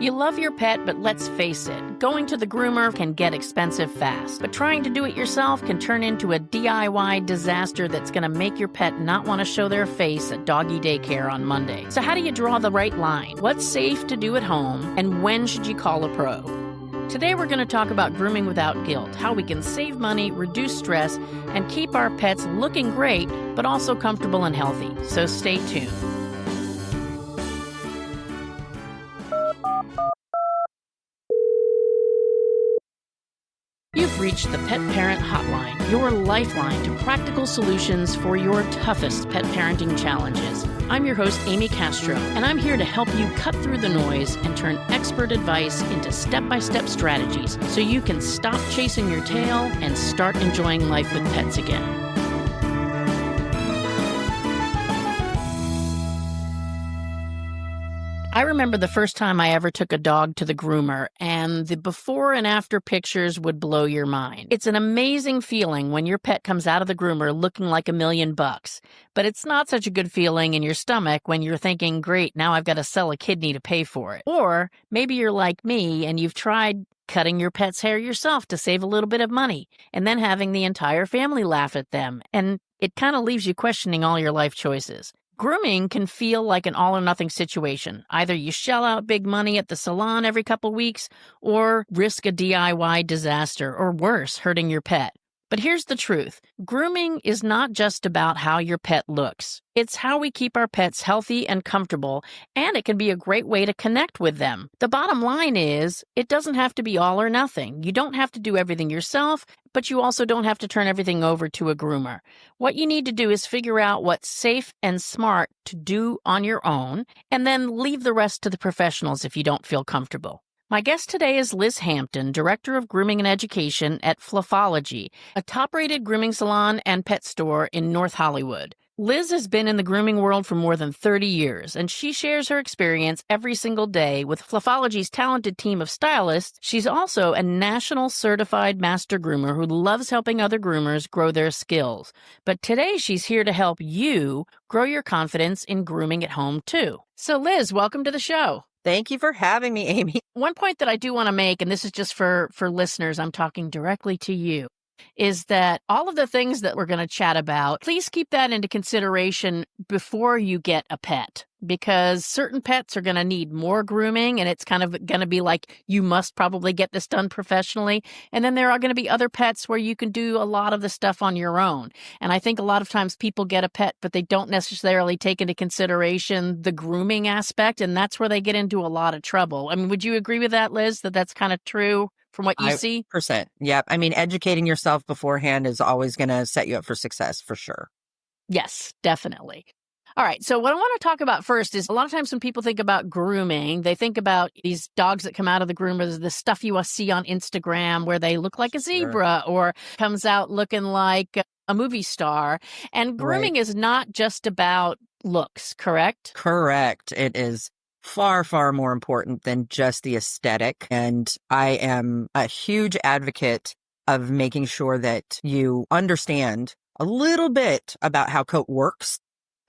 You love your pet, but let's face it, going to the groomer can get expensive fast. But trying to do it yourself can turn into a DIY disaster that's going to make your pet not want to show their face at doggy daycare on Monday. So how do you draw the right line? What's safe to do at home, and when should you call a pro? Today we're going to talk about grooming without guilt, how we can save money, reduce stress, and keep our pets looking great, but also comfortable and healthy. So stay tuned. You've reached the Pet Parent Hotline, your lifeline to practical solutions for your toughest pet parenting challenges. I'm your host, Amy Castro, and I'm here to help you cut through the noise and turn expert advice into step-by-step strategies so you can stop chasing your tail and start enjoying life with pets again. I remember the first time I ever took a dog to the groomer, and the before and after pictures would blow your mind. It's an amazing feeling when your pet comes out of the groomer looking like $1,000,000, but it's not such a good feeling in your stomach when you're thinking, great, now I've got to sell a kidney to pay for it. Or maybe you're like me and you've tried cutting your pet's hair yourself to save a little bit of money, and then having the entire family laugh at them, and it kind of leaves you questioning all your life choices. Grooming can feel like an all-or-nothing situation. Either you shell out big money at the salon every couple weeks or risk a DIY disaster, or worse, hurting your pet. But here's the truth. Grooming is not just about how your pet looks. It's how we keep our pets healthy and comfortable, and it can be a great way to connect with them. The bottom line is, it doesn't have to be all or nothing. You don't have to do everything yourself, but you also don't have to turn everything over to a groomer. What you need to do is figure out what's safe and smart to do on your own, and then leave the rest to the professionals if you don't feel comfortable. My guest today is Liz Hampton, Director of Grooming and Education at Fluffology, a top-rated grooming salon and pet store in North Hollywood. Liz has been in the grooming world for more than 30 years, and she shares her experience every single day with Fluffology's talented team of stylists. She's also a National Certified Master Groomer who loves helping other groomers grow their skills. But today she's here to help you grow your confidence in grooming at home, too. So Liz, welcome to the show. Thank you for having me, Amy. One point that I do want to make, and this is just for listeners, I'm talking directly to you, is that all of the things that we're going to chat about, please keep that into consideration before you get a pet, because certain pets are going to need more grooming, and it's kind of going to be like, you must probably get this done professionally. And then there are going to be other pets where you can do a lot of the stuff on your own. And I think a lot of times people get a pet, but they don't necessarily take into consideration the grooming aspect, and that's where they get into a lot of trouble. I mean, would you agree with that, Liz, that that's kind of true? From what you see? 100%. Yep. I mean, educating yourself beforehand is always going to set you up for success, for sure. Yes, definitely. All right. So what I want to talk about first is a lot of times when people think about grooming, they think about these dogs that come out of the groomer, the stuff you see on Instagram where they look like a zebra or comes out looking like a movie star. And grooming is not just about looks, correct? Correct. It is far, far more important than just the aesthetic. And I am a huge advocate of making sure that you understand a little bit about how coat works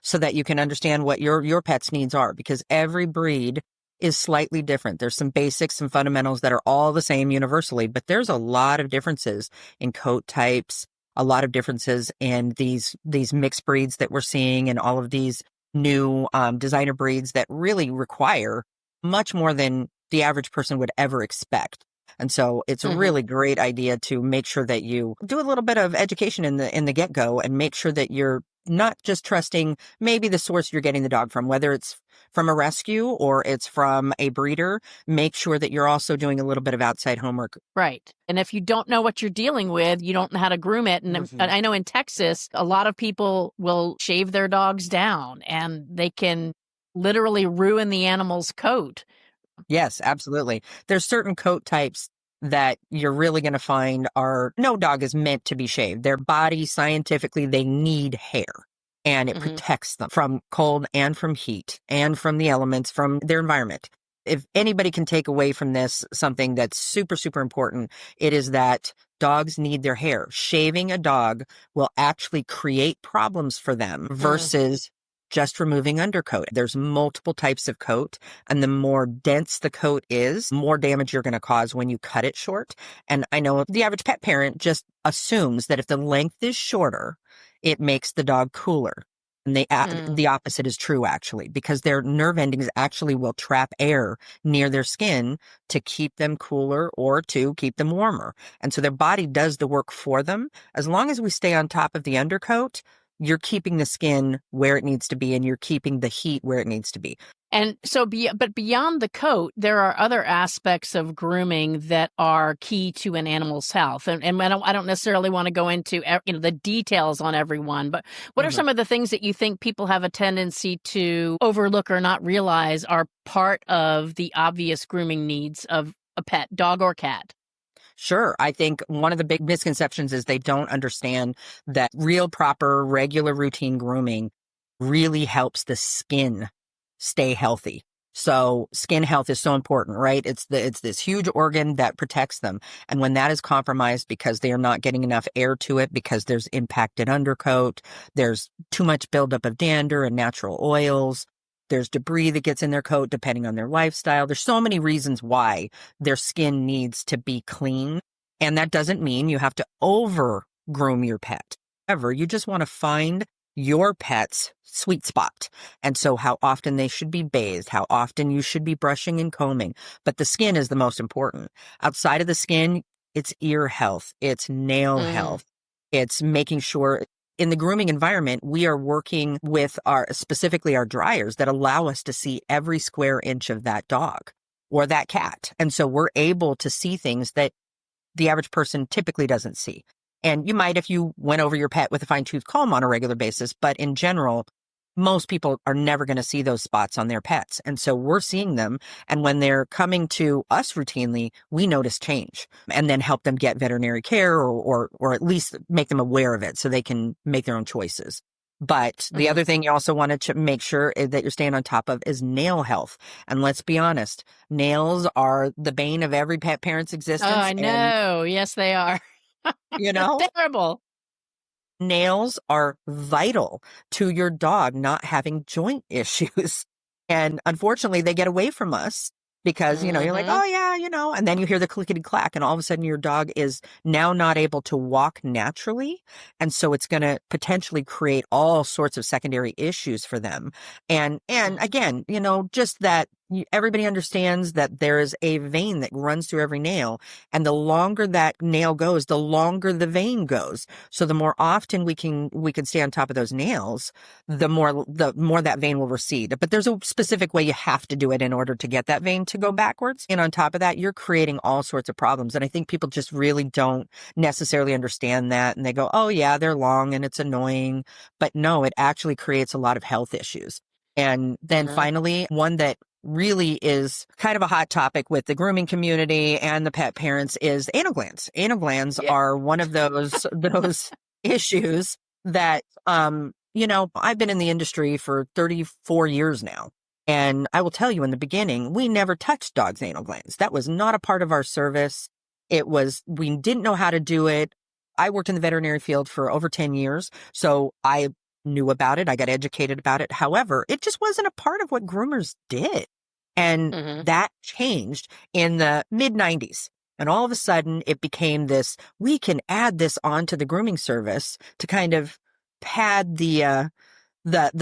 so that you can understand what your pet's needs are, because every breed is slightly different. There's some basics, some fundamentals that are all the same universally, but there's a lot of differences in coat types, a lot of differences in these mixed breeds that we're seeing, and all of these new designer breeds that really require much more than the average person would ever expect. And so it's a really great idea to make sure that you do a little bit of education in the get-go, and make sure that you're not just trusting maybe the source you're getting the dog from, whether it's from a rescue or it's from a breeder. Make sure that you're also doing a little bit of outside homework. Right. And if you don't know what you're dealing with, you don't know how to groom it. And I know in Texas, a lot of people will shave their dogs down, and they can literally ruin the animal's coat. Yes, absolutely. There's certain coat types that you're really going to find no dog is meant to be shaved. Their body, scientifically, they need hair, and it protects them from cold and from heat and from the elements, from their environment. If anybody can take away from this something that's super, super important, it is that dogs need their hair. Shaving a dog will actually create problems for them versus just removing undercoat. There's multiple types of coat, and the more dense the coat is, more damage you're going to cause when you cut it short. And I know the average pet parent just assumes that if the length is shorter, it makes the dog cooler. And the opposite is true, actually, because their nerve endings actually will trap air near their skin to keep them cooler or to keep them warmer. And so their body does the work for them. As long as we stay on top of the undercoat, you're keeping the skin where it needs to be and you're keeping the heat where it needs to be. And so, but beyond the coat, there are other aspects of grooming that are key to an animal's health. And I don't necessarily want to go into the details on every one, but what are some of the things that you think people have a tendency to overlook or not realize are part of the obvious grooming needs of a pet, dog or cat? Sure. I think one of the big misconceptions is they don't understand that real, proper, regular routine grooming really helps the skin stay healthy. So skin health is so important, right? It's this huge organ that protects them. And when that is compromised because they are not getting enough air to it, because there's impacted undercoat, there's too much buildup of dander and natural oils, there's debris that gets in their coat depending on their lifestyle. There's so many reasons why their skin needs to be clean. And that doesn't mean you have to over groom your pet. However, you just want to find your pet's sweet spot. And so how often they should be bathed, how often you should be brushing and combing. But the skin is the most important. Outside of the skin, it's ear health, it's nail health, it's making sure in the grooming environment, we are working with specifically our dryers that allow us to see every square inch of that dog or that cat. And so we're able to see things that the average person typically doesn't see. And you might if you went over your pet with a fine-tooth comb on a regular basis, but in general, most people are never going to see those spots on their pets. And so we're seeing them. And when they're coming to us routinely, we notice change and then help them get veterinary care or at least make them aware of it so they can make their own choices. But the other thing you also wanted to make sure that you're staying on top of is nail health. And let's be honest, nails are the bane of every pet parent's existence. Oh, I know. Yes, they are. You know? Terrible. Nails are vital to your dog not having joint issues. And unfortunately, they get away from us because, you're like, oh, yeah, and then you hear the clickety clack and all of a sudden your dog is now not able to walk naturally. And so it's going to potentially create all sorts of secondary issues for them. And again, just that everybody understands that there is a vein that runs through every nail. And the longer that nail goes, the longer the vein goes. So the more often we can stay on top of those nails, the more that vein will recede. But there's a specific way you have to do it in order to get that vein to go backwards. And on top of that, you're creating all sorts of problems. And I think people just really don't necessarily understand that. And they go, oh yeah, they're long and it's annoying. But no, it actually creates a lot of health issues. And then finally, one that really is kind of a hot topic with the grooming community and the pet parents is anal glands. Anal glands are one of those issues that, I've been in the industry for 34 years now. And I will tell you in the beginning, we never touched dogs' anal glands. That was not a part of our service. We didn't know how to do it. I worked in the veterinary field for over 10 years. So I knew about it. I got educated about it. However, it just wasn't a part of what groomers did. And that changed in the mid 90s. And all of a sudden it became this, we can add this onto the grooming service to kind of pad the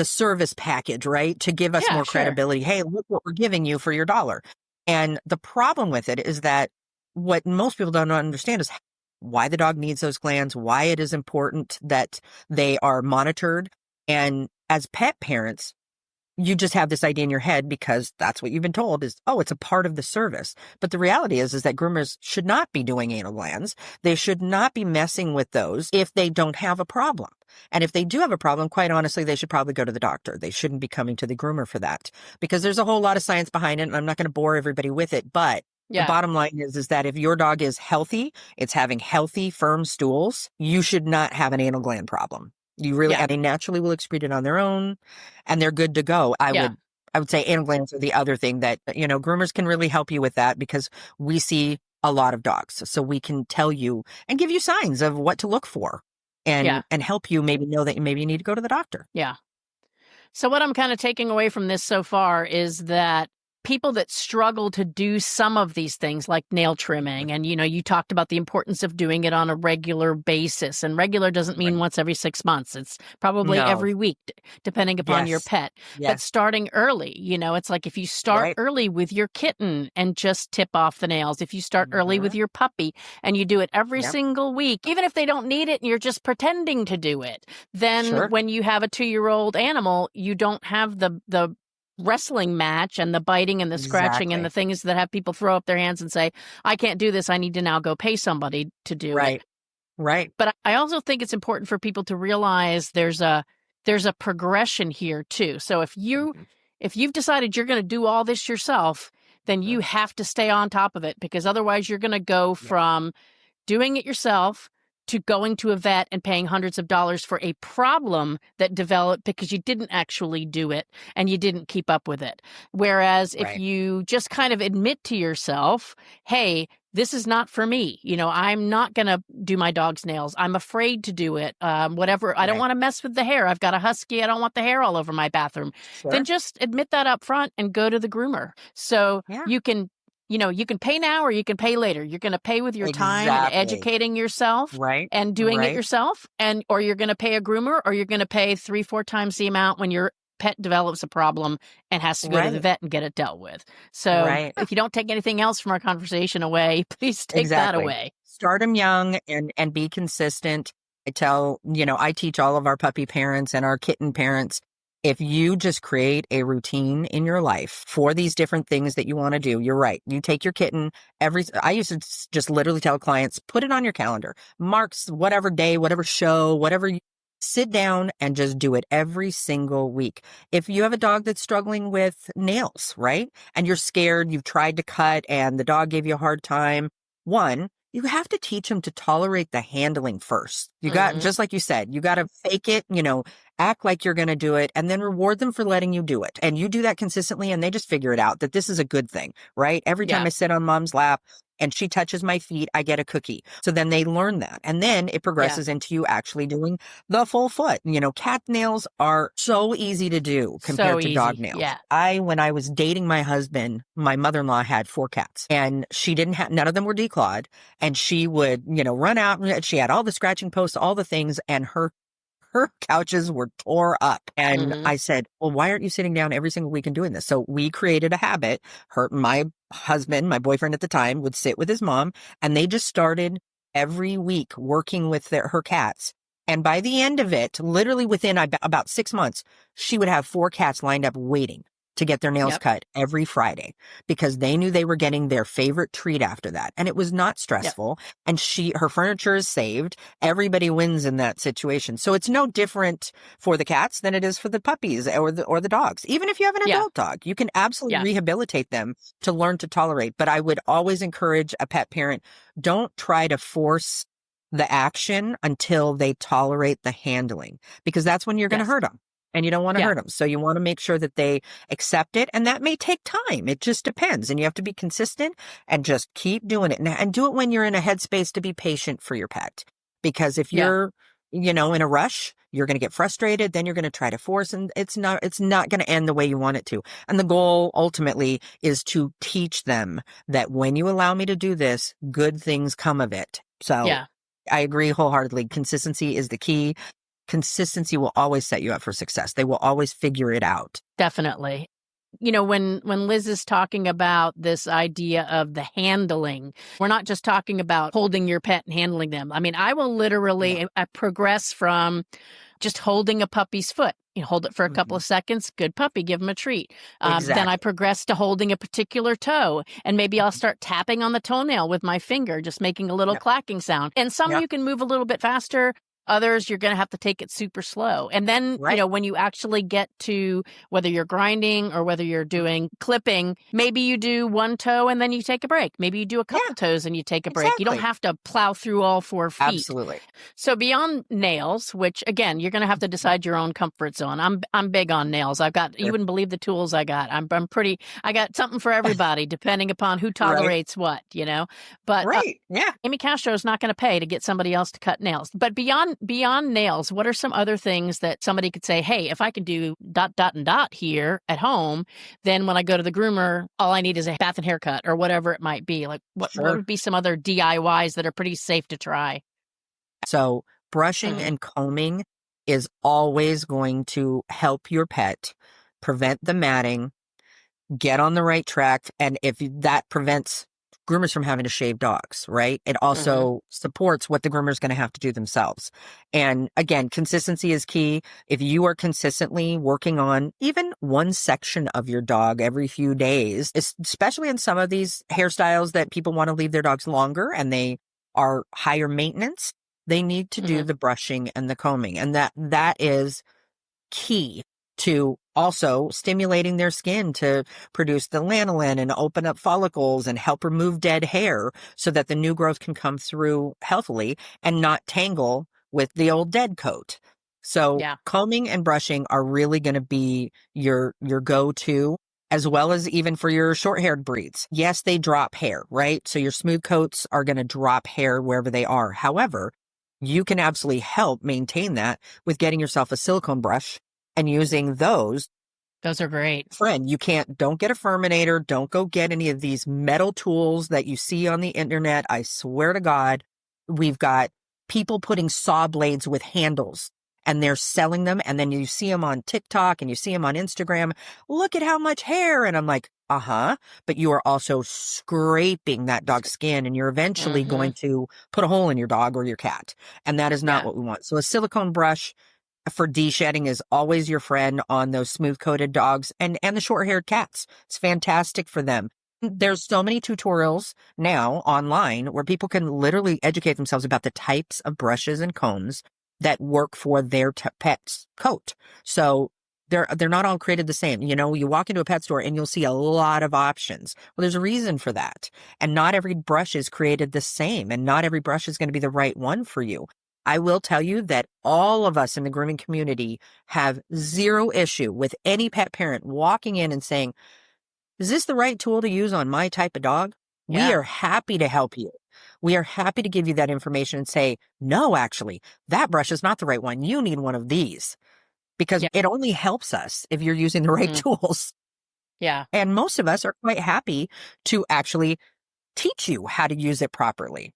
service package, right? To give us more credibility. Hey, look what we're giving you for your dollar. And the problem with it is that what most people don't understand is why the dog needs those glands, why it is important that they are monitored. And as pet parents, you just have this idea in your head because that's what you've been told is, oh, it's a part of the service. But the reality is that groomers should not be doing anal glands. They should not be messing with those if they don't have a problem. And if they do have a problem, quite honestly, they should probably go to the doctor. They shouldn't be coming to the groomer for that because there's a whole lot of science behind it. And I'm not going to bore everybody with it, but the bottom line is that if your dog is healthy, it's having healthy, firm stools, you should not have an anal gland problem. You really, and they naturally will excrete it on their own and they're good to go. I would say anal glands are the other thing that, groomers can really help you with that because we see a lot of dogs. So we can tell you and give you signs of what to look for and help you maybe know that maybe you need to go to the doctor. Yeah. So what I'm kind of taking away from this so far is that people that struggle to do some of these things like nail trimming, and you talked about the importance of doing it on a regular basis, and regular doesn't mean Right. once every 6 months. It's probably No. every week, depending upon your Yes. pet. But Yes. starting early, it's like if you start Right. early with your kitten and just tip off the nails, if you start early with Mhm. your puppy and you do it every Yep. single week, even if they don't need it and you're just pretending to do it, then Sure. when you have a 2-year-old animal, you don't have the wrestling match and the biting and the scratching and the Exactly. things that have people throw up their hands and say, I can't do this. I need to now go pay somebody to do it. Right. Right. But I also think it's important for people to realize there's a progression here too. So Mhm. if you've decided you're going to do all this yourself, then you Mhm. have to stay on top of it, because otherwise you're going to go Yep. from doing it yourself to going to a vet and paying hundreds of dollars for a problem that developed because you didn't actually do it and you didn't keep up with it. Whereas if Right. you just kind of admit to yourself, hey, this is not for me. I'm not going to do my dog's nails. I'm afraid to do it. Whatever. I don't Right. want to mess with the hair. I've got a husky. I don't want the hair all over my bathroom. Then Sure. just admit that up front and go to the groomer. So Yeah. you can pay now or you can pay later. You're going to pay with your time and Exactly. educating yourself Right. and doing it Right. yourself, or you're going to pay a groomer, or you're going to pay 3-4 times the amount when your pet develops a problem and has to go to the Right. vet and get it dealt with. So Right. if you don't take anything else from our conversation away, please take that Exactly. away. Start them young and be consistent. I teach all of our puppy parents and our kitten parents, if you just create a routine in your life for these different things that you want to do, you're right. You take your kitten I used to just literally tell clients, put it on your calendar, marks whatever day, whatever show, whatever you sit down and just do it every single week. If you have a dog that's struggling with nails, right? And you're scared, you've tried to cut and the dog gave you a hard time. One, you have to teach them to tolerate the handling first. Mhm. Just like you said, you got to fake it, act like you're going to do it, and then reward them for letting you do it. And you do that consistently, and they just figure it out that this is a good thing, right? Every time Yeah. I sit on mom's lap and she touches my feet, I get a cookie. So then they learn that. And then it progresses into you actually doing the full foot. Cat nails are so easy to do So compared to dog easy. nails. Yeah. When I was dating my husband, my mother-in-law had 4 cats, and she didn't have, none of them were declawed. And she would, run out, and she had all the scratching posts, all the things, and her couches were tore up. And Mhm. I said, well, why aren't you sitting down every single week and doing this? So we created a habit. My husband, my boyfriend at the time, would sit with his mom, and they just started every week working with her cats. And by the end of it, literally within about 6 months, she would have 4 cats lined up waiting to get their nails Yep. cut every Friday, because they knew they were getting their favorite treat after that. And it was not stressful. And her furniture is saved. Everybody wins in that situation. So it's no different for the cats than it is for the puppies or the dogs. Even if you have an Yeah. adult dog, you can absolutely Yeah. rehabilitate them to learn to tolerate. But I would always encourage a pet parent, don't try to force the action until they tolerate the handling, because that's when you're going to Yes. hurt them. And you don't want to Yeah. hurt them. So you want to make sure that they accept it. And that may take time. It just depends. And you have to be consistent and just keep doing it. And do it when you're in a headspace to be patient for your pet. Because if Yeah. you're, in a rush, you're going to get frustrated. Then you're going to try to force, and it's not going to end the way you want it to. And the goal ultimately is to teach them that when you allow me to do this, good things come of it. So Yeah. I agree wholeheartedly. Consistency is the key. Consistency will always set you up for success. They will always figure it out. Definitely. When Liz is talking about this idea of the handling, we're not just talking about holding your pet and handling them. I mean, I will literally progress from just holding a puppy's foot. You hold it for a couple of seconds, good puppy, give them a treat. Then I Exactly. progress to holding a particular toe, and maybe I'll start tapping on the toenail with my finger, just making a little clacking sound. And some you can move a little bit faster. Others, you're going to have to take it super slow. And then, when you actually get to whether you're grinding or whether you're doing clipping, maybe you do one toe and then you take a break. Maybe you do a couple toes and you take a break. You don't have to plow through all 4 feet. Absolutely. So beyond nails, which again, you're going to have to decide your own comfort zone. I'm big on nails. I've got, you wouldn't believe the tools I got. I got something for everybody depending upon who tolerates what, But Amy Castro is not going to pay to get somebody else to cut nails. But beyond beyond nails, what are some other things that somebody could say, hey, if I can do ... and ... here at home, then when I go to the groomer, all I need is a bath and haircut or whatever it might be. Like what Sure. would be some other DIYs that are pretty safe to try? So brushing and combing is always going to help your pet prevent the matting, get on the right track. And if that prevents groomers from having to shave dogs, right? It also supports what the groomer is going to have to do themselves. And again, consistency is key. If you are consistently working on even one section of your dog every few days, especially in some of these hairstyles that people want to leave their dogs longer and they are higher maintenance, they need to do the brushing and the combing. And that is key to also stimulating their skin to produce the lanolin and open up follicles and help remove dead hair so that the new growth can come through healthily and not tangle with the old dead coat. So combing and brushing are really going to be your go-to, as well as even for your short-haired breeds. Yes, they drop hair, right? So your smooth coats are going to drop hair wherever they are. However, you can absolutely help maintain that with getting yourself a silicone brush and using those. Those are great. Don't get a Furminator. Don't go get any of these metal tools that you see on the internet. I swear to God, we've got people putting saw blades with handles and they're selling them. And then you see them on TikTok and you see them on Instagram. Look at how much hair. And I'm like, but you are also scraping that dog's skin and you're eventually going to put a hole in your dog or your cat. And that is not what we want. So a silicone brush for de-shedding is always your friend on those smooth-coated dogs and the short-haired cats. It's fantastic for them. There's so many tutorials now online where people can literally educate themselves about the types of brushes and combs that work for their pet's coat. So they're not all created the same. You know, you walk into a pet store and you'll see a lot of options. Well, there's a reason for that. And not every brush is created the same, and not every brush is going to be the right one for you. I will tell you that all of us in the grooming community have zero issue with any pet parent walking in and saying, is this the right tool to use on my type of dog? We are happy to help you. We are happy to give you that information and say, no, actually, that brush is not the right one. You need one of these, because it only helps us if you're using the right tools. Yeah. And most of us are quite happy to actually teach you how to use it properly.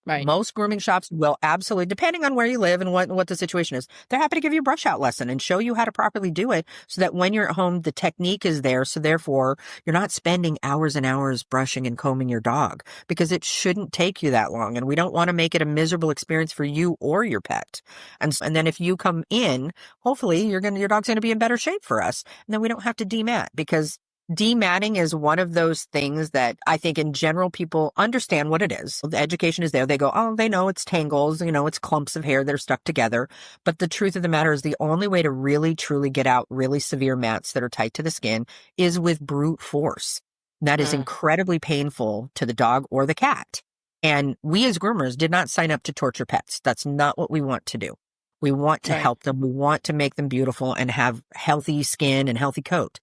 Right. Most grooming shops will absolutely, depending on where you live and what the situation is, they're happy to give you a brush out lesson and show you how to properly do it so that when you're at home, the technique is there. So therefore, you're not spending hours and hours brushing and combing your dog, because it shouldn't take you that long. And we don't want to make it a miserable experience for you or your pet. And then if you come in, hopefully your dog's going to be in better shape for us. And then we don't have to demat, because dematting is one of those things that I think in general people understand what it is. The education is there. They go, oh, they know it's tangles, it's clumps of hair that are stuck together. But the truth of the matter is the only way to really, truly get out really severe mats that are tight to the skin is with brute force. That is incredibly painful to the dog or the cat. And we as groomers did not sign up to torture pets. That's not what we want to do. We want to help them. We want to make them beautiful and have healthy skin and healthy coat.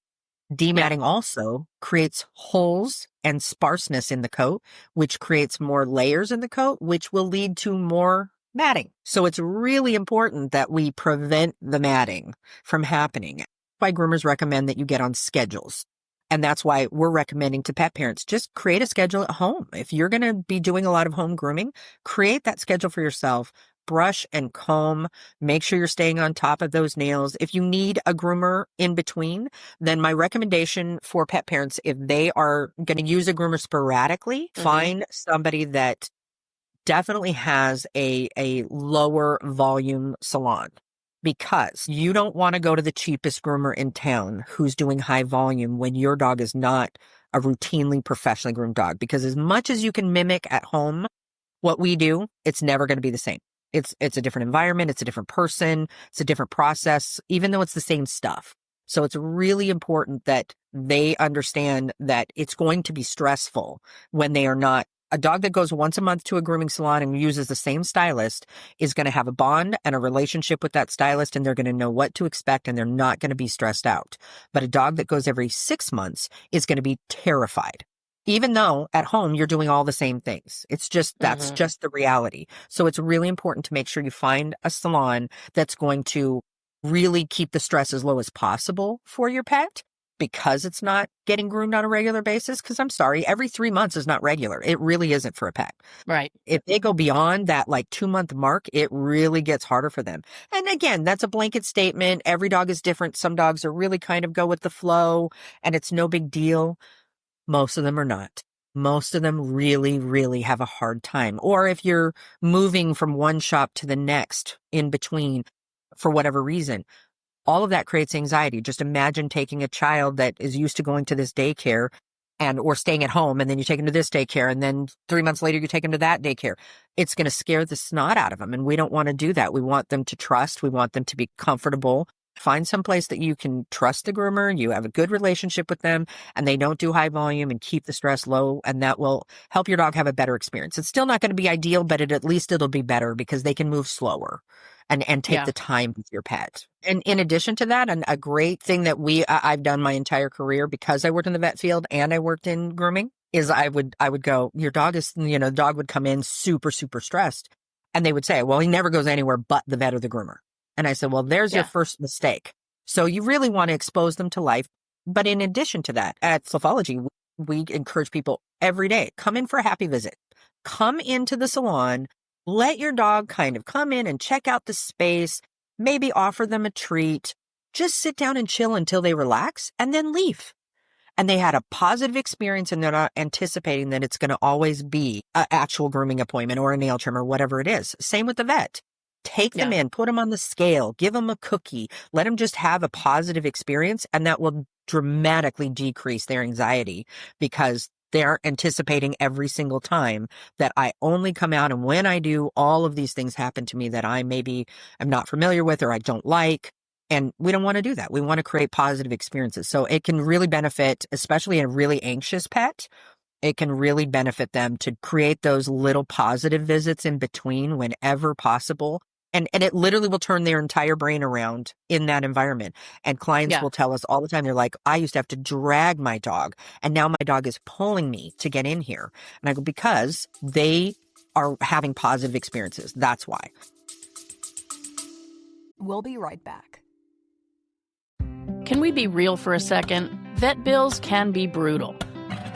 Dematting also creates holes and sparseness in the coat, which creates more layers in the coat, which will lead to more matting. So it's really important that we prevent the matting from happening. That's why groomers recommend that you get on schedules. And that's why we're recommending to pet parents, just create a schedule at home. If you're going to be doing a lot of home grooming, create that schedule for yourself. Brush and comb, make sure you're staying on top of those nails. If you need a groomer in between, then my recommendation for pet parents, if they are going to use a groomer sporadically, find somebody that definitely has a lower volume salon, because you don't want to go to the cheapest groomer in town who's doing high volume when your dog is not a routinely professionally groomed dog. Because as much as you can mimic at home what we do, it's never going to be the same. It's a different environment. It's a different person. It's a different process, even though it's the same stuff. So it's really important that they understand that it's going to be stressful when they are not. A dog that goes once a month to a grooming salon and uses the same stylist is going to have a bond and a relationship with that stylist, and they're going to know what to expect, and they're not going to be stressed out. But a dog that goes every 6 months is going to be terrified. even though at home you're doing all the same things. It's just, that's Mm-hmm. just the reality. So it's really important to make sure you find a salon that's going to really keep the stress as low as possible for your pet, because it's not getting groomed on a regular basis. Because I'm sorry, every 3 months is not regular. It really isn't for a pet. Right. If they go beyond that like 2 month mark, it really gets harder for them. And again, that's a blanket statement. Every dog is different. Some dogs are really kind of go with the flow and it's no big deal. Most of them are not. Most of them really, really have a hard time. Or if you're moving from one shop to the next in between for whatever reason, all of that creates anxiety. Just imagine taking a child that is used to going to this daycare and or staying at home, and then you take them to this daycare, and then 3 months later you take them to that daycare. It's going to scare the snot out of them, and we don't want to do that. We want them to trust. We want them to be comfortable. Find some place that you can trust the groomer, you have a good relationship with them, and they don't do high volume, and keep the stress low, and that will help your dog have a better experience. It's still not going to be ideal, but at least it'll be better because they can move slower and take Yeah. the time with your pet. And in addition to that, a great thing that I've done my entire career, because I worked in the vet field and I worked in grooming, is I would go, your dog is, the dog would come in super, super stressed. And they would say, well, he never goes anywhere but the vet or the groomer. And I said, well, there's your Yeah. first mistake. So you really want to expose them to life. But in addition to that, at Fluffology, we encourage people every day, come in for a happy visit. Come into the salon, let your dog kind of come in and check out the space, maybe offer them a treat, just sit down and chill until they relax and then leave. And they had a positive experience and they're not anticipating that it's going to always be an actual grooming appointment or a nail trim or whatever it is. Same with the vet. Take them Yeah. in, put them on the scale, give them a cookie, let them just have a positive experience, and that will dramatically decrease their anxiety because they're anticipating every single time that I only come out, and when I do, all of these things happen to me that I maybe am not familiar with or I don't like. And we don't want to do that. We want to create positive experiences. So it can really benefit, especially a really anxious pet. It can really benefit them to create those little positive visits in between whenever possible. And it literally will turn their entire brain around in that environment. And clients Yeah. will tell us all the time, they're like, I used to have to drag my dog, and now my dog is pulling me to get in here. And I go, because they are having positive experiences. That's why. We'll be right back. Can we be real for a second? Vet bills can be brutal.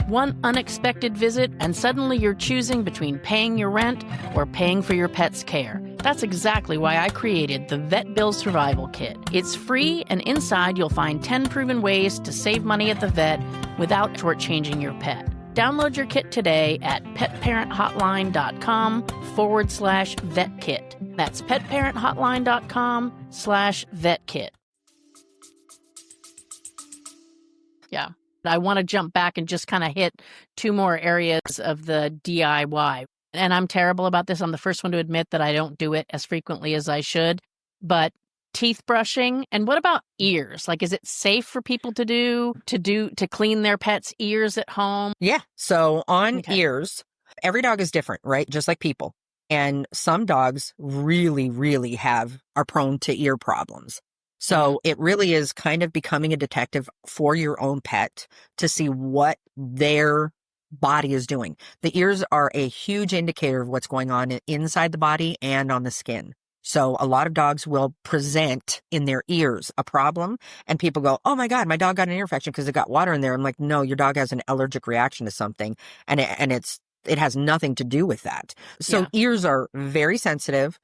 One unexpected visit, and suddenly you're choosing between paying your rent or paying for your pet's care. That's exactly why I created the Vet Bill Survival Kit. It's free, and inside you'll find 10 proven ways to save money at the vet without shortchanging your pet. Download your kit today at petparenthotline.com/vetkit. That's petparenthotline.com/vetkit. Yeah. I want to jump back and just kind of hit two more areas of the DIY. And I'm terrible about this. I'm the first one to admit that I don't do it as frequently as I should. But teeth brushing, and what about ears? Like, is it safe for people to clean their pets' ears at home? Yeah. So on Okay. ears, every dog is different, right? Just like people. And some dogs really, really are prone to ear problems. So it really is kind of becoming a detective for your own pet to see what their body is doing. The ears are a huge indicator of what's going on inside the body and on the skin. So a lot of dogs will present in their ears a problem, and people go, oh my God, my dog got an ear infection because it got water in there. I'm like, no, your dog has an allergic reaction to something, and it has nothing to do with that. So Yeah. ears are very sensitive.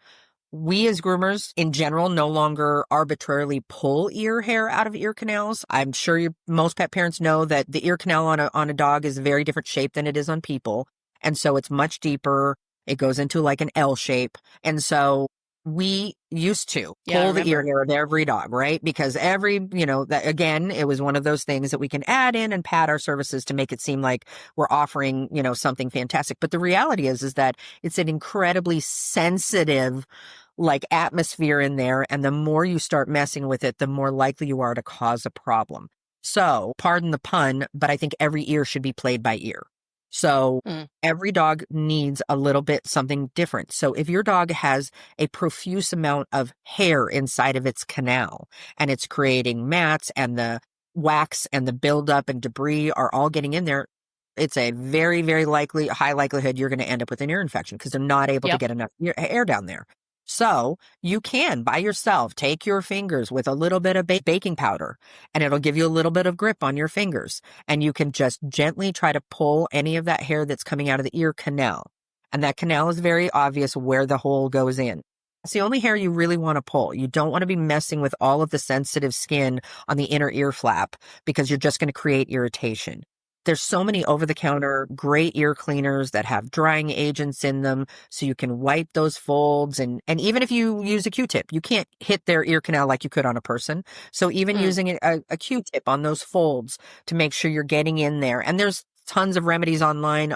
We as groomers in general no longer arbitrarily pull ear hair out of ear canals. I'm sure most pet parents know that the ear canal on a dog is a very different shape than it is on people. And so it's much deeper. It goes into like an L shape. And so we used to Yeah, I pull the ear remember. hair of every dog, right? Because that again, it was one of those things that we can add in and pad our services to make it seem like we're offering, something fantastic. But the reality is that it's an incredibly sensitive like atmosphere in there. And the more you start messing with it, the more likely you are to cause a problem. So pardon the pun, but I think every ear should be played by ear. So every dog needs a little bit something different. So if your dog has a profuse amount of hair inside of its canal and it's creating mats and the wax and the buildup and debris are all getting in there, it's a very, very high likelihood you're going to end up with an ear infection because they're not able to Yep. get enough air down there. So you can, by yourself, take your fingers with a little bit of baking powder, and it'll give you a little bit of grip on your fingers. And you can just gently try to pull any of that hair that's coming out of the ear canal. And that canal is very obvious where the hole goes in. It's the only hair you really want to pull. You don't want to be messing with all of the sensitive skin on the inner ear flap because you're just going to create irritation. There's so many over-the-counter great ear cleaners that have drying agents in them, so you can wipe those folds. And even if you use a Q-tip, you can't hit their ear canal like you could on a person. So even using a Q-tip on those folds to make sure you're getting in there. And there's tons of remedies online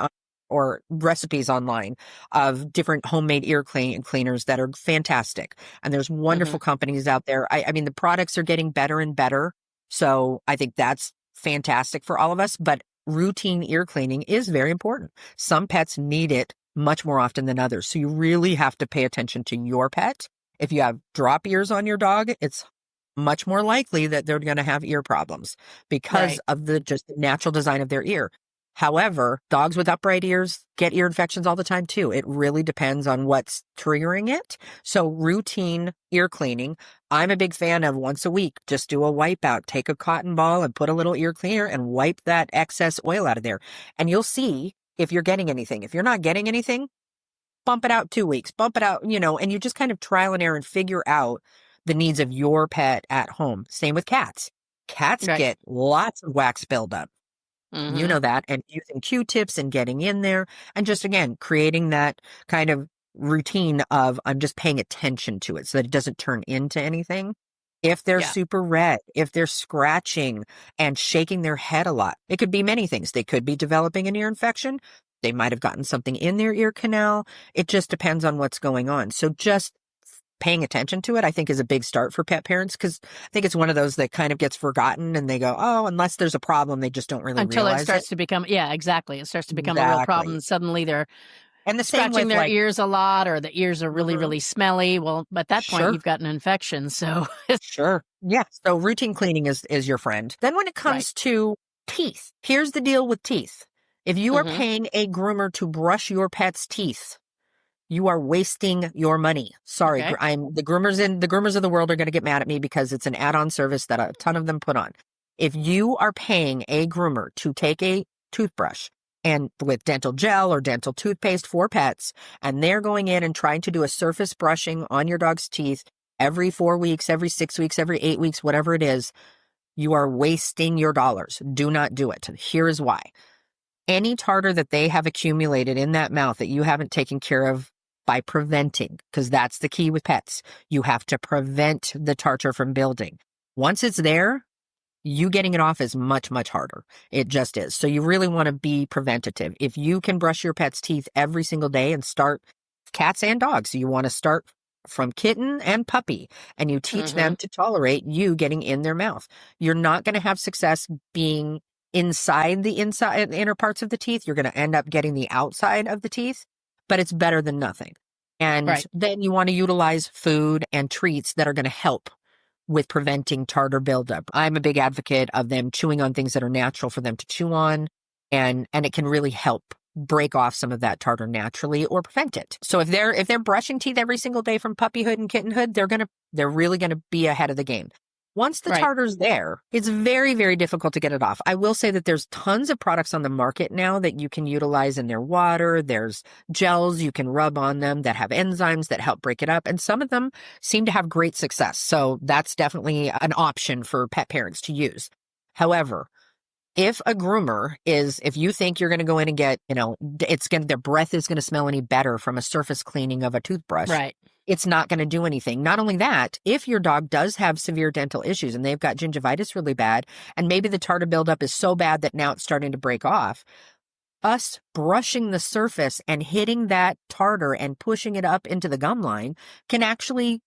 or recipes online of different homemade ear cleaners that are fantastic. And there's wonderful companies out there. I mean, the products are getting better and better. So I think that's fantastic for all of us. But routine ear cleaning is very important. Some pets need it much more often than others. So you really have to pay attention to your pet. If you have drop ears on your dog, it's much more likely that they're going to have ear problems because of the just natural design of their ear. However, dogs with upright ears get ear infections all the time too. It really depends on what's triggering it. So routine ear cleaning, I'm a big fan of once a week. Just do a wipe out, take a cotton ball and put a little ear cleaner and wipe that excess oil out of there. And you'll see if you're getting anything. If you're not getting anything, bump it out 2 weeks, bump it out, and you just kind of trial and error and figure out the needs of your pet at home. Same with cats. Cats get lots of wax buildup. You know that, and using Q-tips and getting in there and just, again, creating that kind of routine of I'm just paying attention to it so that it doesn't turn into anything. If they're super red, if they're scratching and shaking their head a lot, it could be many things. They could be developing an ear infection. They might have gotten something in their ear canal. It just depends on what's going on. So just paying attention to it, I think, is a big start for pet parents because I think it's one of those that kind of gets forgotten and they go, oh, unless there's a problem, they just don't really until realize it starts to become, exactly. It starts to become a real problem. And suddenly they're and the same scratching with their ears a lot, or the ears are really, really smelly. Well, at that point, you've got an infection. So sure. Yeah. So routine cleaning is your friend. Then when it comes to teeth, here's the deal with teeth. If you are paying a groomer to brush your pet's teeth, you are wasting your money. Sorry, the groomers of the world are going to get mad at me because it's an add-on service that a ton of them put on. If you are paying a groomer to take a toothbrush and with dental gel or dental toothpaste for pets, and they're going in and trying to do a surface brushing on your dog's teeth every 4 weeks, every 6 weeks, every 8 weeks, whatever it is, you are wasting your dollars. Do not do it. Here is why. Any tartar that they have accumulated in that mouth that you haven't taken care of by preventing, because that's the key with pets. You have to prevent the tartar from building. Once it's there, you getting it off is much, much harder. It just is. So you really want to be preventative. If you can brush your pet's teeth every single day and start, cats and dogs, you want to start from kitten and puppy, and you teach them to tolerate you getting in their mouth. You're not going to have success being inside the inner parts of the teeth. You're going to end up getting the outside of the teeth. But it's better than nothing. And then you want to utilize food and treats that are going to help with preventing tartar buildup. I'm a big advocate of them chewing on things that are natural for them to chew on, and it can really help break off some of that tartar naturally or prevent it. So if they're brushing teeth every single day from puppyhood and kittenhood, they're really going to be ahead of the game. Once the tartar's there, it's very, very difficult to get it off. I will say that there's tons of products on the market now that you can utilize in their water. There's gels you can rub on them that have enzymes that help break it up. And some of them seem to have great success. So that's definitely an option for pet parents to use. However, if a groomer if you think you're going to go in and get, their breath is going to smell any better from a surface cleaning of a toothbrush. It's not going to do anything. Not only that, if your dog does have severe dental issues and they've got gingivitis really bad, and maybe the tartar buildup is so bad that now it's starting to break off, us brushing the surface and hitting that tartar and pushing it up into the gum line can actually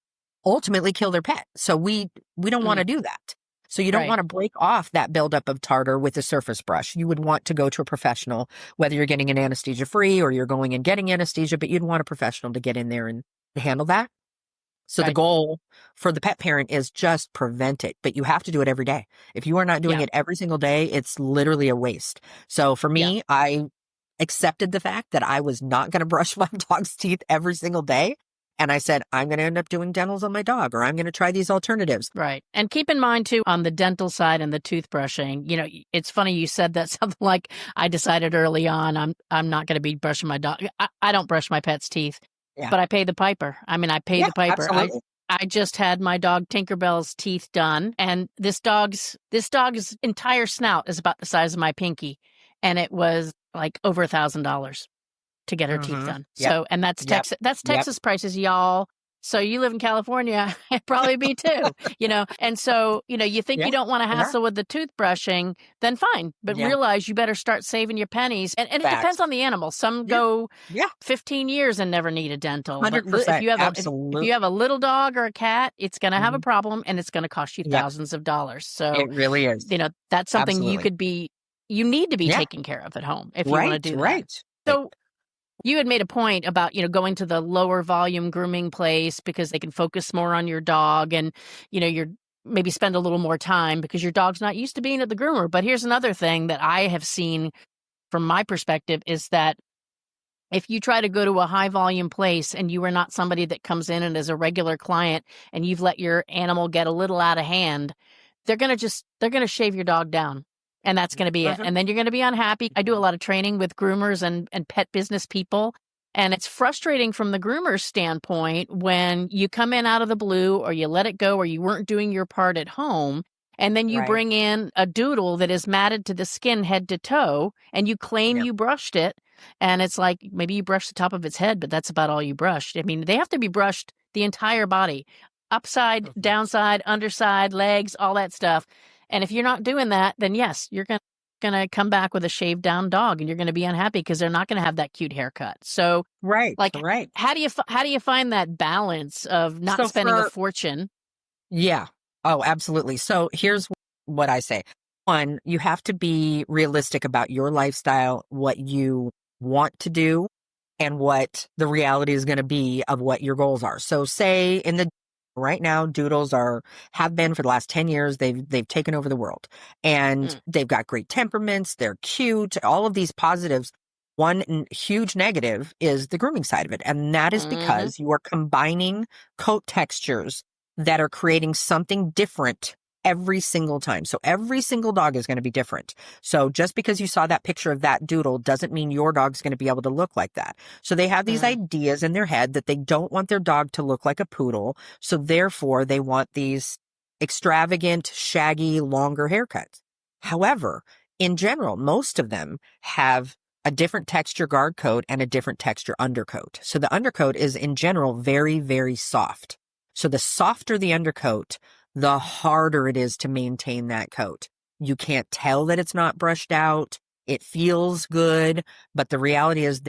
ultimately kill their pet. So we don't want to do that. So you don't want to break off that buildup of tartar with a surface brush. You would want to go to a professional, whether you're getting an anesthesia free or you're going and getting anesthesia, but you'd want a professional to get in there and handle that. So the Right. goal for the pet parent is just prevent it, but you have to do it every day. If you are not doing Yeah. it every single day, it's literally a waste. So for Yeah. me, I accepted the fact that I was not going to brush my dog's teeth every single day. And I said, I'm going to end up doing dentals on my dog, or I'm going to try these alternatives. Right. And keep in mind, too, on the dental side and the toothbrushing, it's funny you said that something like I decided early on I'm not going to be brushing my dog. I don't brush my pet's teeth, Yeah. but I pay the piper. I mean, I pay Yeah, the piper. absolutely. I just had my dog Tinkerbell's teeth done, and this dog's entire snout is about the size of my pinky, and it was like over $1,000 to get her teeth done. Yep. So, and that's Yep. That's Yep. Texas prices, y'all. So you live in California, it'd probably be too, and so, you think Yeah. you don't want to Yeah. hassle with the toothbrushing, then fine, but Yeah. realize you better start saving your pennies. And it Facts. depends on the animal. Some Yeah. go Yeah. 15 years and never need a dental. But 100%. if you have Absolutely. if you have a little dog or a cat, it's going to have a problem, and it's going to cost you Yep. thousands of dollars. So, It really is. that's something Absolutely. you need to be Yeah. taking care of at home if you want to do that. Right. So you had made a point about, going to the lower volume grooming place because they can focus more on your dog, and, you're maybe spend a little more time because your dog's not used to being at the groomer. But here's another thing that I have seen from my perspective is that if you try to go to a high volume place and you are not somebody that comes in and is a regular client, and you've let your animal get a little out of hand, they're going to shave your dog down. And that's going to be it. And then you're going to be unhappy. I do a lot of training with groomers and pet business people. And it's frustrating from the groomer's standpoint when you come in out of the blue, or you let it go, or you weren't doing your part at home. And then you Right. bring in a doodle that is matted to the skin head to toe, and you claim Yep. you brushed it. And it's like, maybe you brushed the top of its head, but that's about all you brushed. I mean, they have to be brushed the entire body, upside, downside, underside, legs, all that stuff. And if you're not doing that, then yes, you're going to come back with a shaved down dog, and you're going to be unhappy because they're not going to have that cute haircut. So, Right. like, Right. how do you find that balance of not So spending a fortune? Yeah. Oh, absolutely. So here's what I say. One, you have to be realistic about your lifestyle, what you want to do, and what the reality is going to be of what your goals are. So say right now, doodles have been for the last 10 years. They've taken over the world, and they've got great temperaments. They're cute, all of these positives. One huge negative is the grooming side of it. And that is because you are combining coat textures that are creating something different every single time. So every single dog is going to be different. So just because you saw that picture of that doodle doesn't mean your dog's going to be able to look like that. So they have these ideas in their head that they don't want their dog to look like a poodle. So therefore they want these extravagant, shaggy, longer haircuts. However, in general, most of them have a different texture guard coat and a different texture undercoat. So the undercoat is in general very, very soft. So the softer the undercoat, the harder it is to maintain that coat. You can't tell that it's not brushed out. It feels good, but the reality is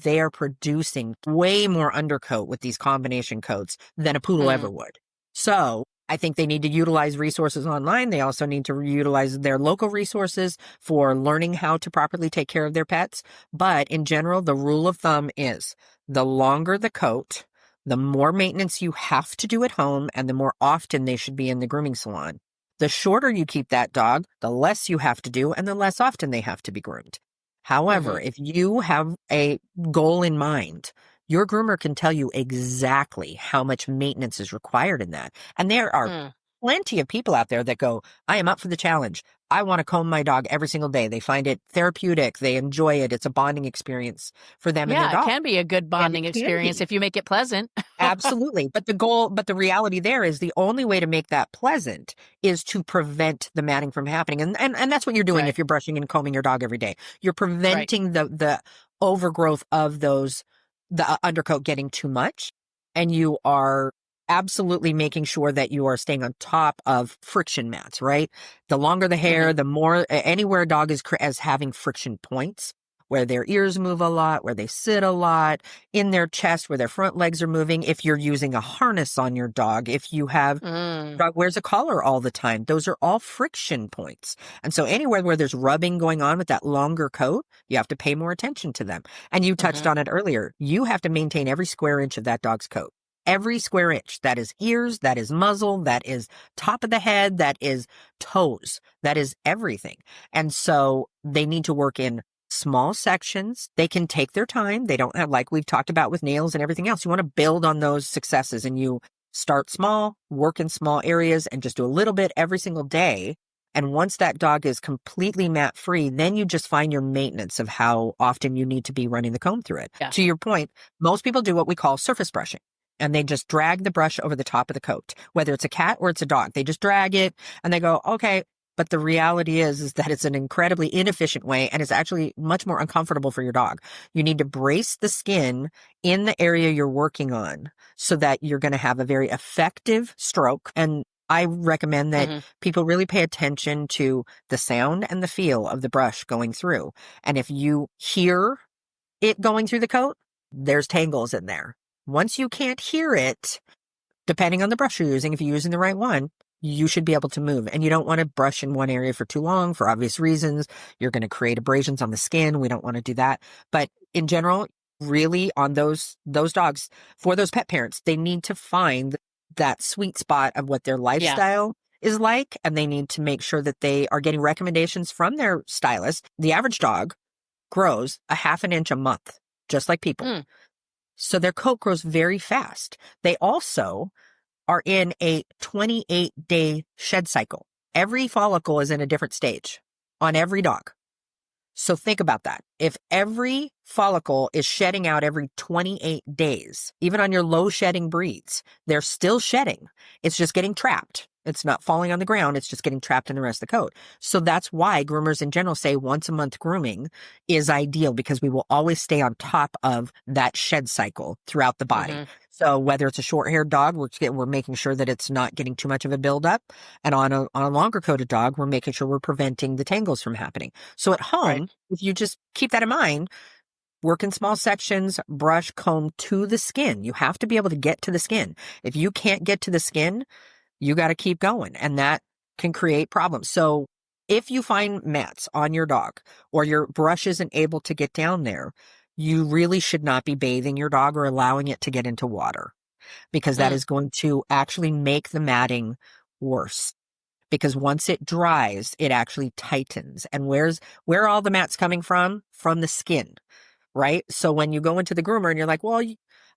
they are producing way more undercoat with these combination coats than a poodle ever would. So I think they need to utilize resources online. They also need to utilize their local resources for learning how to properly take care of their pets. But in general, the rule of thumb is the longer the coat, the more maintenance you have to do at home, and the more often they should be in the grooming salon. The shorter you keep that dog, the less you have to do, and the less often they have to be groomed. However, if you have a goal in mind, your groomer can tell you exactly how much maintenance is required in that. And there are plenty of people out there that go, I am up for the challenge. I want to comb my dog every single day. They find it therapeutic. They enjoy it. It's a bonding experience for them and their dog. Yeah, it can be a good bonding experience if you make it pleasant. Absolutely. But the reality there is the only way to make that pleasant is to prevent the matting from happening. And that's what you're doing if you're brushing and combing your dog every day. You're preventing the overgrowth of the undercoat getting too much. And you are absolutely making sure that you are staying on top of friction mats, right? The longer the hair, the more anywhere a dog is as having friction points, where their ears move a lot, where they sit a lot, in their chest, where their front legs are moving. If you're using a harness on your dog, if you have dog wears a collar all the time, those are all friction points. And so anywhere where there's rubbing going on with that longer coat, you have to pay more attention to them. And you touched on it earlier. You have to maintain every square inch of that dog's coat. every square inch. That is ears, that is muzzle, that is top of the head, that is toes, that is everything. And so they need to work in small sections. They can take their time. They don't have, like we've talked about with nails and everything else, you want to build on those successes, and you start small, work in small areas, and just do a little bit every single day. And once that dog is completely mat free, then you just find your maintenance of how often you need to be running the comb through it. Yeah. To your point, most people do what we call surface brushing, and they just drag the brush over the top of the coat, whether it's a cat or it's a dog. They just drag it and they go, okay. But the reality is that it's an incredibly inefficient way, and it's actually much more uncomfortable for your dog. You need to brace the skin in the area you're working on so that you're going to have a very effective stroke. And I recommend that people really pay attention to the sound and the feel of the brush going through. And if you hear it going through the coat, there's tangles in there. Once you can't hear it, depending on the brush you're using, if you're using the right one, you should be able to move. And you don't want to brush in one area for too long for obvious reasons. You're going to create abrasions on the skin. We don't want to do that. But in general, really on those dogs, for those pet parents, they need to find that sweet spot of what their lifestyle is like. And they need to make sure that they are getting recommendations from their stylist. The average dog grows a half an inch a month, just like people. So their coat grows very fast. They also are in a 28-day shed cycle. Every follicle is in a different stage on every dog. So think about that. If every follicle is shedding out every 28 days, even on your low shedding breeds, they're still shedding. It's just getting trapped. It's not falling on the ground. It's just getting trapped in the rest of the coat. So that's why groomers in general say once a month grooming is ideal, because we will always stay on top of that shed cycle throughout the body. So whether it's a short-haired dog, we're making sure that it's not getting too much of a buildup. And on a longer coated dog, we're making sure we're preventing the tangles from happening. So at home, if you just keep that in mind, work in small sections, brush, comb to the skin. You have to be able to get to the skin. If you can't get to the skin, you got to keep going, and that can create problems. So if you find mats on your dog or your brush isn't able to get down there, you really should not be bathing your dog or allowing it to get into water, because that is going to actually make the matting worse. Because once it dries, it actually tightens. And where are all the mats coming from? From the skin, right? So when you go into the groomer and you're like, well,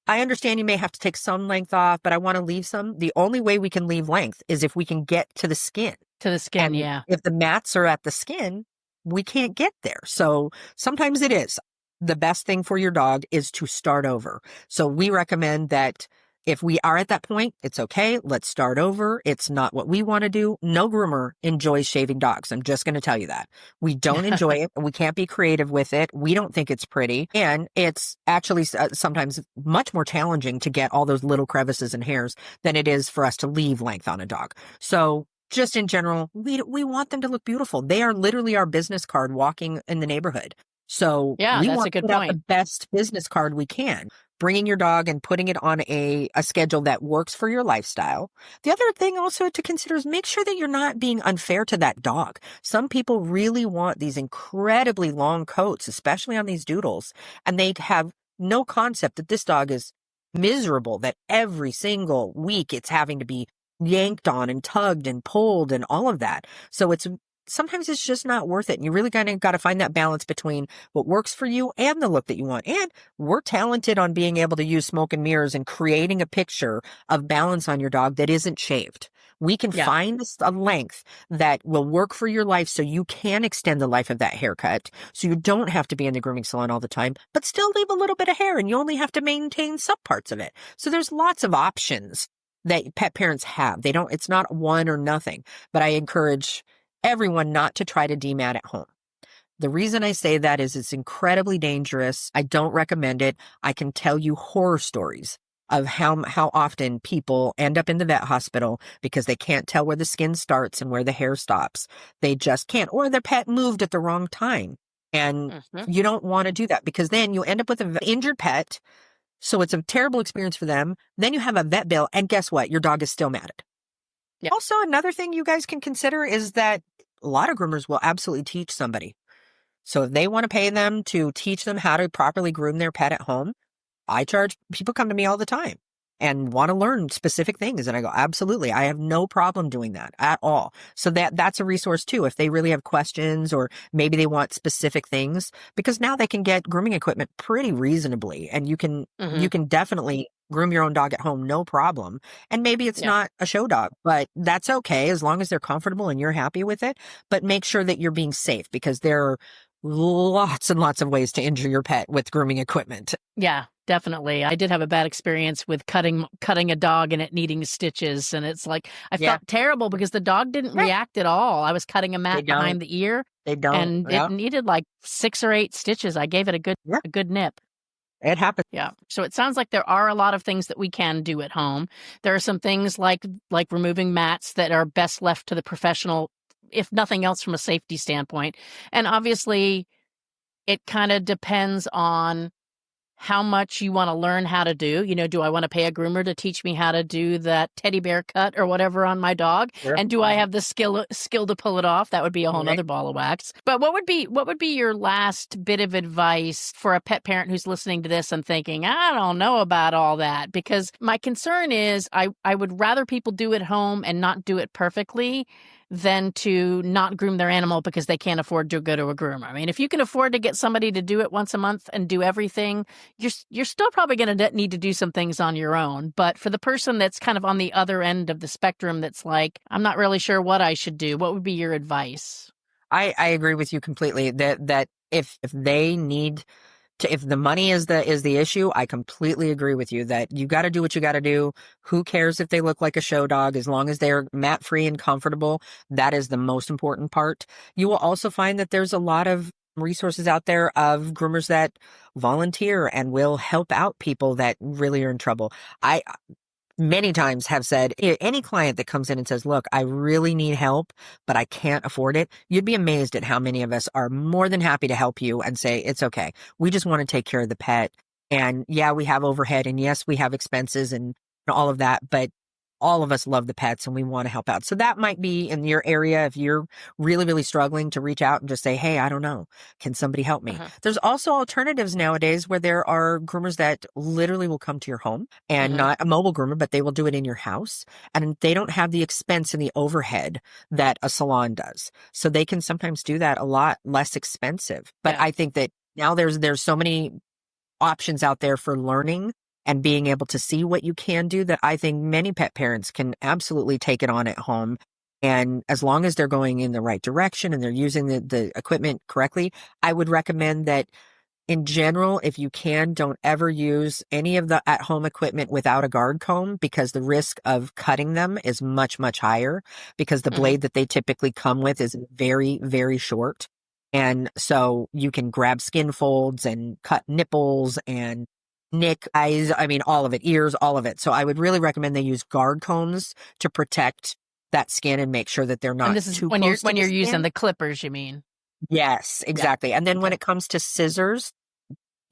I understand you may have to take some length off, but I want to leave some. The only way we can leave length is if we can get to the skin. To the skin, And if the mats are at the skin, we can't get there. So sometimes it is. The best thing for your dog is to start over. So we recommend that if we are at that point, it's okay. Let's start over. It's not what we want to do. No groomer enjoys shaving dogs. I'm just going to tell you that. We don't enjoy it. We can't be creative with it. We don't think it's pretty. And it's actually sometimes much more challenging to get all those little crevices and hairs than it is for us to leave length on a dog. So just in general, we want them to look beautiful. They are literally our business card walking in the neighborhood. So we want to put out the best business card we can. Bringing your dog and putting it on a schedule that works for your lifestyle. The other thing also to consider is make sure that you're not being unfair to that dog. Some people really want these incredibly long coats, especially on these doodles, and they have no concept that this dog is miserable, that every single week it's having to be yanked on and tugged and pulled and all of that. So sometimes it's just not worth it. And you really got to find that balance between what works for you and the look that you want. And we're talented on being able to use smoke and mirrors and creating a picture of balance on your dog that isn't shaved. We can find a length that will work for your life so you can extend the life of that haircut. So you don't have to be in the grooming salon all the time, but still leave a little bit of hair, and you only have to maintain some parts of it. So there's lots of options that pet parents have. It's not one or nothing, but I encourage everyone not to try to demat at home. The reason I say that is it's incredibly dangerous. I don't recommend it. I can tell you horror stories of how often people end up in the vet hospital because they can't tell where the skin starts and where the hair stops. They just can't, or their pet moved at the wrong time. And you don't want to do that, because then you end up with an injured pet. So it's a terrible experience for them. Then you have a vet bill, and guess what? Your dog is still matted. Yeah. Also, another thing you guys can consider is that a lot of groomers will absolutely teach somebody. So if they want to pay them to teach them how to properly groom their pet at home, people come to me all the time. and want to learn specific things. And I go, absolutely. I have no problem doing that at all. So that's a resource too. If they really have questions or maybe they want specific things, because now they can get grooming equipment pretty reasonably, and you can definitely groom your own dog at home, no problem. And maybe it's Yeah. not a show dog, but that's okay as long as they're comfortable and you're happy with it. But make sure that you're being safe, because there are lots and lots of ways to injure your pet with grooming equipment. Yeah, definitely. I did have a bad experience with cutting a dog and it needing stitches. And it's like, I Yeah. felt terrible because the dog didn't Yeah. react at all. I was cutting a They mat don't. behind the ear They don't. and Yeah. it needed like 6 or 8 stitches. I gave it Yeah. a good nip. It happens. Yeah. So it sounds like there are a lot of things that we can do at home. There are some things like removing mats that are best left to the professional, if nothing else from a safety standpoint. And obviously it kind of depends on how much you want to learn how to do. You know, do I want to pay a groomer to teach me how to do that teddy bear cut or whatever on my dog? Sure. And do I have the skill to pull it off? That would be a whole Right. nother ball of wax. But what would be your last bit of advice for a pet parent who's listening to this and thinking, I don't know about all that? Because my concern is I would rather people do it home and not do it perfectly than to not groom their animal because they can't afford to go to a groomer. I mean, if you can afford to get somebody to do it once a month and do everything, you're still probably going to need to do some things on your own. But for the person that's kind of on the other end of the spectrum, that's like, I'm not really sure what I should do, what would be your advice? I agree with you completely that if they need to, if the money is the issue, I completely agree with you that you got to do what you got to do. Who cares if they look like a show dog, as long as they're mat free and comfortable? That is the most important part. You will also find that there's a lot of resources out there of groomers that volunteer and will help out people that really are in trouble. I many times have said, any client that comes in and says, look, I really need help, but I can't afford it. You'd be amazed at how many of us are more than happy to help you and say, it's okay. We just want to take care of the pet. And yeah, we have overhead, and yes, we have expenses and all of that, but all of us love the pets and we want to help out. So that might be in your area. If you're really, really struggling, to reach out and just say, hey, I don't know. Can somebody help me? There's also alternatives nowadays where there are groomers that literally will come to your home, and not a mobile groomer, but they will do it in your house, and they don't have the expense and the overhead that a salon does. So they can sometimes do that a lot less expensive. But Yeah. I think that now there's so many options out there for learning and being able to see what you can do that I think many pet parents can absolutely take it on at home. And as long as they're going in the right direction and they're using the equipment correctly, I would recommend that in general, if you can, don't ever use any of the at-home equipment without a guard comb, because the risk of cutting them is much, much higher, because the blade that they typically come with is very, very short. And so you can grab skin folds and cut nipples and nick eyes. I mean, all of it, ears, all of it. So I would really recommend they use guard combs to protect that skin and make sure that they're not And this is too when close you're to the using skin. the clippers, you mean? Yes, exactly. And then when it comes to scissors,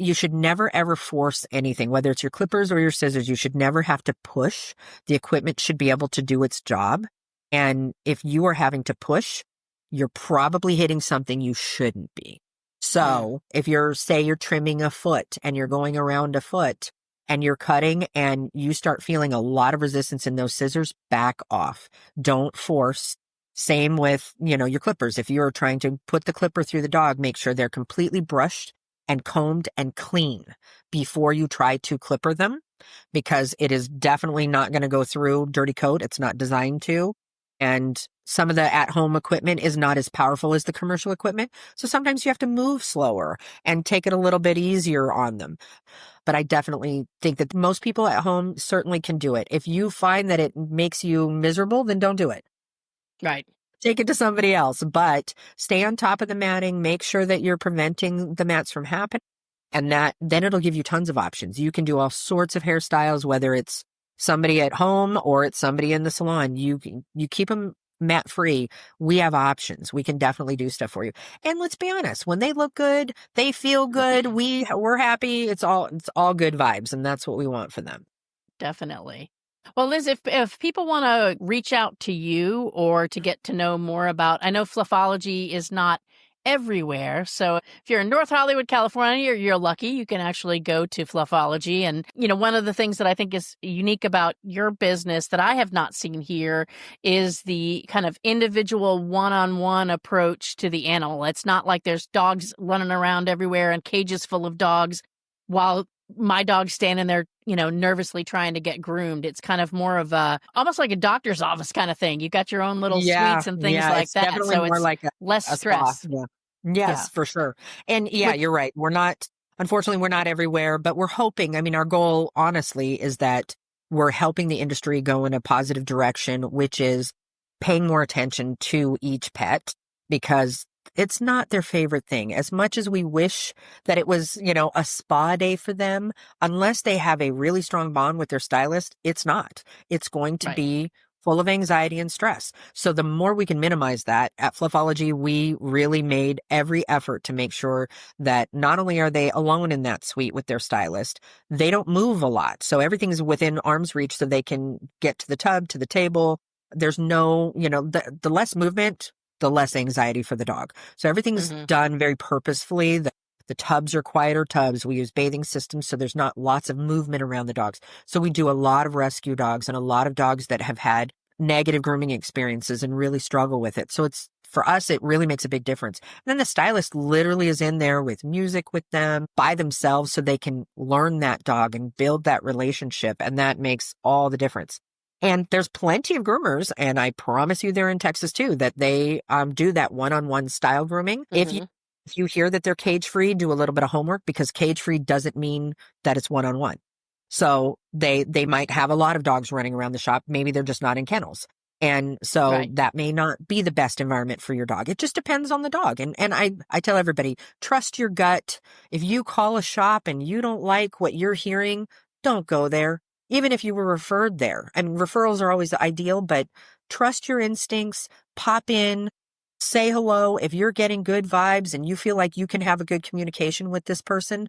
you should never ever force anything, whether it's your clippers or your scissors. You should never have to push. The equipment should be able to do its job. And if you are having to push, you're probably hitting something you shouldn't be. So if say you're trimming a foot and you're going around a foot and you're cutting and you start feeling a lot of resistance in those scissors, back off. Don't force. Same with, your clippers. If you're trying to put the clipper through the dog, make sure they're completely brushed and combed and clean before you try to clipper them, because it is definitely not going to go through dirty coat. It's not designed to. And some of the at-home equipment is not as powerful as the commercial equipment. So sometimes you have to move slower and take it a little bit easier on them. But I definitely think that most people at home certainly can do it. If you find that it makes you miserable, then don't do it. Right. Take it to somebody else, but stay on top of the matting. Make sure that you're preventing the mats from happening, and then it'll give you tons of options. You can do all sorts of hairstyles, whether it's somebody at home or it's somebody in the salon. You keep them mat free. We have options. We can definitely do stuff for you. And let's be honest, when they look good, they feel good. We're happy. It's all good vibes, and that's what we want for them. Definitely. Well, Liz, if people want to reach out to you or to get to know more about, I know Fluffology is not everywhere. So if you're in North Hollywood, California, you're lucky. You can actually go to Fluffology. And, one of the things that I think is unique about your business that I have not seen here is the kind of individual one-on-one approach to the animal. It's not like there's dogs running around everywhere and cages full of dogs while my dog's standing there, nervously trying to get groomed. It's kind of more of almost like a doctor's office kind of thing. You got your own little suites and things like it's that. definitely So more it's like less a stress. spa. Yeah. Yes, for sure. And But- you're right. Unfortunately, we're not everywhere, but we're hoping. I mean, our goal, honestly, is that we're helping the industry go in a positive direction, which is paying more attention to each pet, because it's not their favorite thing. As much as we wish that it was, a spa day for them, unless they have a really strong bond with their stylist, it's not. It's going to Right. be full of anxiety and stress. So the more we can minimize that, at Fluffology, we really made every effort to make sure that not only are they alone in that suite with their stylist, they don't move a lot. So everything's within arm's reach so they can get to the tub, to the table. There's no, the less movement, the less anxiety for the dog. So everything's done very purposefully. The tubs are quieter tubs. We use bathing systems, so there's not lots of movement around the dogs. So we do a lot of rescue dogs and a lot of dogs that have had negative grooming experiences and really struggle with it. So for us, it really makes a big difference. And then the stylist literally is in there with music with them by themselves so they can learn that dog and build that relationship. And that makes all the difference. And there's plenty of groomers, and I promise you they're in Texas too, that they do that one-on-one style grooming. If you hear that they're cage-free, do a little bit of homework, because cage-free doesn't mean that it's one-on-one. So they might have a lot of dogs running around the shop. Maybe they're just not in kennels. And so that may not be the best environment for your dog. It just depends on the dog. And I tell everybody, trust your gut. If you call a shop and you don't like what you're hearing, don't go there. Even if you were referred there. And referrals are always ideal, but trust your instincts, pop in, say hello. If you're getting good vibes and you feel like you can have a good communication with this person,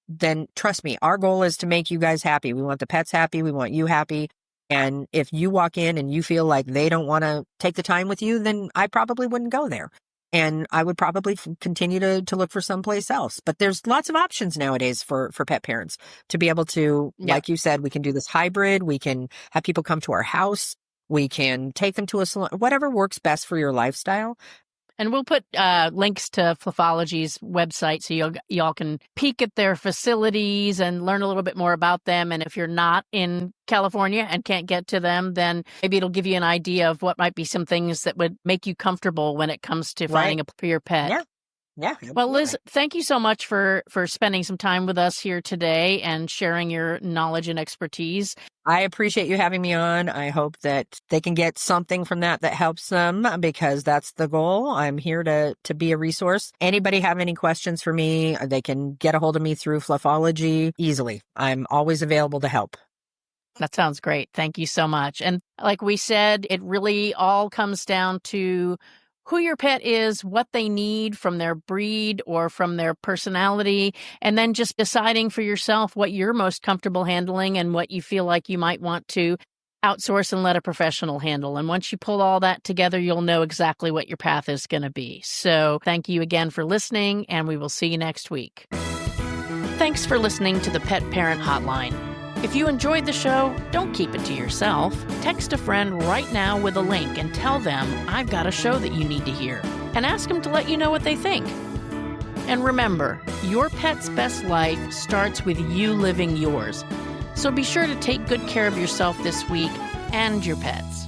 then trust me, our goal is to make you guys happy. We want the pets happy. We want you happy. And if you walk in and you feel like they don't want to take the time with you, then I probably wouldn't go there. And I would probably continue to look for someplace else. But there's lots of options nowadays for pet parents to be able to, like you said, we can do this hybrid. We can have people come to our house. We can take them to a salon, whatever works best for your lifestyle. And we'll put links to Fluffology's website so y'all can peek at their facilities and learn a little bit more about them. And if you're not in California and can't get to them, then maybe it'll give you an idea of what might be some things that would make you comfortable when it comes to finding a for your pet. Yeah. Well, Liz, thank you so much for spending some time with us here today and sharing your knowledge and expertise. I appreciate you having me on. I hope that they can get something from that helps them, because that's the goal. I'm here to be a resource. Anybody have any questions for me, they can get a hold of me through Fluffology easily. I'm always available to help. That sounds great. Thank you so much. And like we said, it really all comes down to who your pet is, what they need from their breed or from their personality, and then just deciding for yourself what you're most comfortable handling and what you feel like you might want to outsource and let a professional handle. And once you pull all that together, you'll know exactly what your path is going to be. So thank you again for listening, and we will see you next week. Thanks for listening to the Pet Parent Hotline. If you enjoyed the show, don't keep it to yourself. Text a friend right now with a link and tell them I've got a show that you need to hear, and ask them to let you know what they think. And remember, your pet's best life starts with you living yours. So be sure to take good care of yourself this week and your pets.